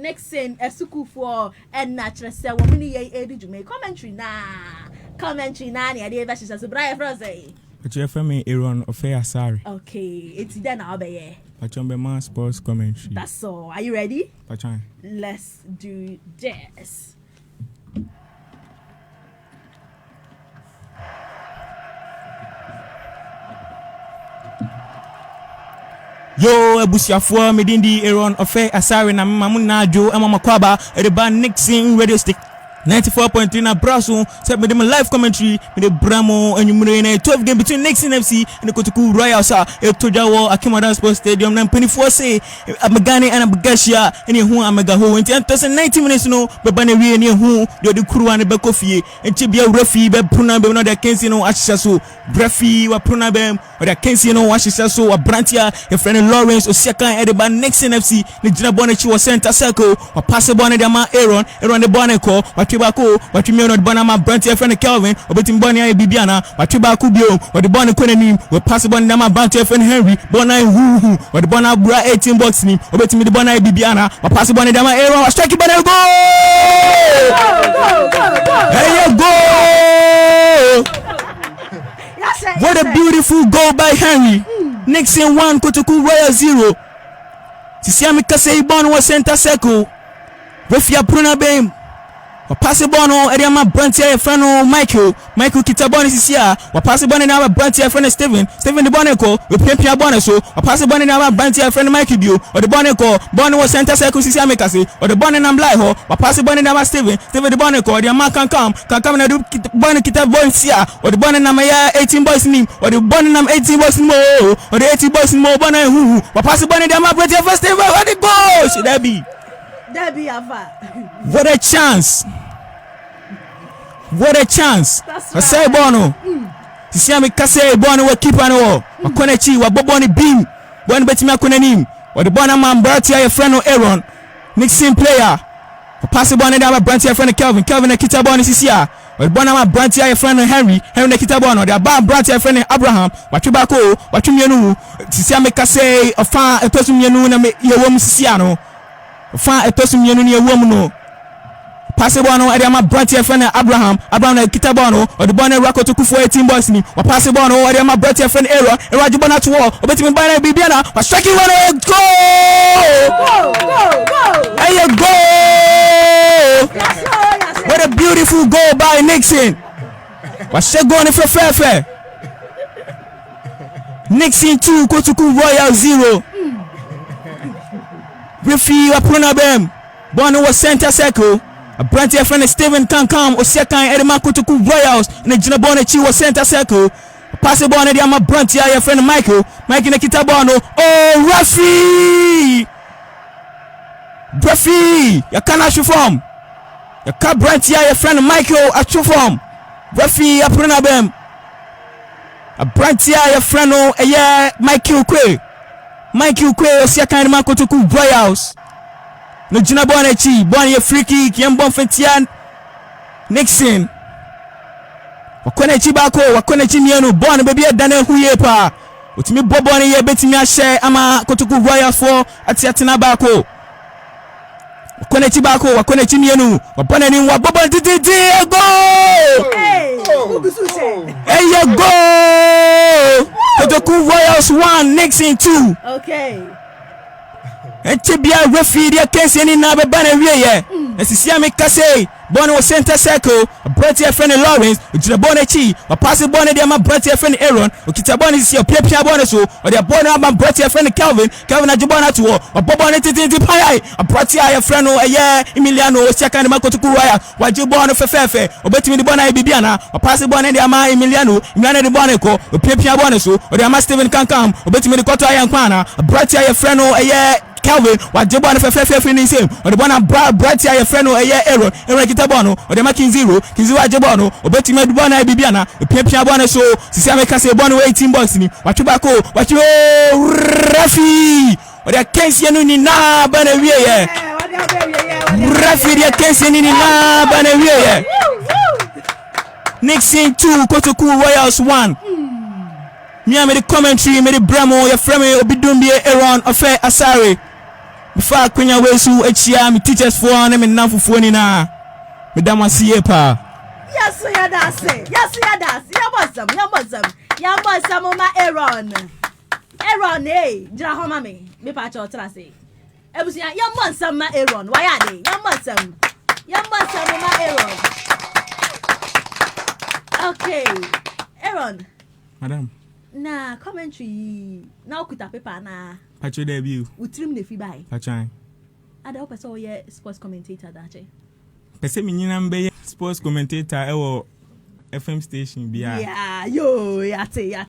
Nicson a school for and natural say woman ye do make commentary na near the version as a Brian Rose. But you have me Aron Offei Asare. Okay, it's then I'll be But you man sports commentary. That's all. Are you ready? Pachan. Let's do this. Yo, ebusiafo medindi Aron Offei Asare na mamuna jo ama makwaba edeba Nicson radio stick 94.3 na braso say me dem live commentary me de bramo enyumure na 12 game between Nicson FC and the Kotoku Royals etojawo Akim Oda Sports Stadium na 24 say amagane and abagashia ene hu amega ho enti antos 90 minutes no beba na wie ene hu de kuru an be kofie enti bia refi be pruna be no de kensi no ahihya so refi wa pruna be o de kensi no ahihya so wa brantia e friend Lawrence Osiakan edeba Nicson FC ni jina bone chi wo center circle wa pass bone de ma Aron de bone ko Watibako, watimi no bana ma branch friend Kelvin, obetim boni ay bibiana, watibako bio, what the boni kwenim, we pass boni na ma branch friend Henry, bona hu, what the bona bra 18 box ni, obetim the bona ay bibiana, wa pass boni na ma Aron, wa strike boni go! Hey go! What a beautiful goal by Henry. Nicson 1, Kotoku Royal 0. Sisiami kase ibon wa center circle. Refia pruna bem. Wa pass bono area ma branch friend Michael Kitaboni sisia wa pass bono na branch friend Steven the bono ko we pia bono so wa pass bono na branch friend Michael bio or the bono ko bono was center circle sisia make say or the bono na mlai ho wa pass bono na Steven the bono ko the man can come na do bono Kitaboni sia or the bono na ma 18 boys nim or the bono na 18 boys mo or the 18 boys mo bono hu wa pass bono na ma branch friend Steven what the goal should that be Ava. What a chance! What a chance! I say bono. See me kase bono we keep an o. Akone chi wa boboni beam. Bono betimi akone nim. Or the bono man brought your friend Aron. Nicson player. Pass bono da branch your friend Kelvin na kita bono sisia. Or the bono man branch your friend Henry na kita bono. The ba branch your friend Abraham. Watubako, watumienu. See me kase ofa etosumienu na me yewom sisia no. Fa etosun yenu ni ewom no passe bono ade ma branch friend Abraham na kitabano or the bono rako to kufu 18 boys ni wa passe bono ade ma branch friend Aron jibona to war obetimi bana bibiana wa striking one go hey go what a beautiful goal by Nicson wa shego ni fefe Nicson 2 Kotoku Royal 0 Refi wa prona bem bono was center circle a branch friend Steven can come Osiakan edema Kotoku Royals in the jina bono chi was center circle pass bono dia ma branch ya friend Michael na kita bono oh refi ya kana shufom ya ka branch ya friend Michael a shufom refi ya prona bem a branch ya friend Michael Kwe Osiakan edema Kotoku Royals no jina bono chi bono ye free kick yembon fetian Nicson wakone chi bako wakone chi mienu bono bebi edane huye pa otimi bobo ne ye betimi ahye ama Kotoku Royals for atiatina bako wakone chi bako wakone chi mienu wabona ni wabobo titi go hey go Kotoku Royals 1 Nicson 2 okay Etibia refi dia kensi ni na beba na wie ye esisia me kase bono was center circle brought your friend Lawrence ujina bono chi wa pass bono dia ma brought your friend Aron okita bono si opia bono so or dia bono ma brought your friend Kelvin ajibona to wa bobo ne titi pai brought your friend Emiliano Osiakan ma Kotoku Royal wa jibono fefe obetimi di bono bibiana wa pass bono dia ma Emiliano di bono ko opia bono so or dia ma Steven kankam obetimi di koto ayankwana brought your friend Kelvin wa jebo na fefe finish him or the bona bright your friend Aron kita bono or the making 0 wa jebo no obetime du bona bibiana pia bono so sisi ameka se bono 18 box ni watubako refi or the kensi no ni na bana wie ye refi the kensi ni na bana wie ye Nicson 2 Kotoku Royals 1 me the commentary me the bramo your friend Obidumbie Aron Offei Asare Before Quenya Wesu, Echia, me teachers for them and now for phone na. Madam Wasiepa. Yes, yeah, that's it. Yes, yeah, that's your bosom, Mama Aron. Aron, eh, Jahoma me, me patch or trassi. Ebusia, your bosom, my Aron. Why are they? Your bosom, Mama Aron. Okay, Aron. Madam. Na commentary. Now kuta paper na. Patcho debut. Utrim the fee by. Patchan. I don't know ye sports commentator that. Pese me nyina mbe sports commentator e wo FM station bia. Yeah, yo, yate.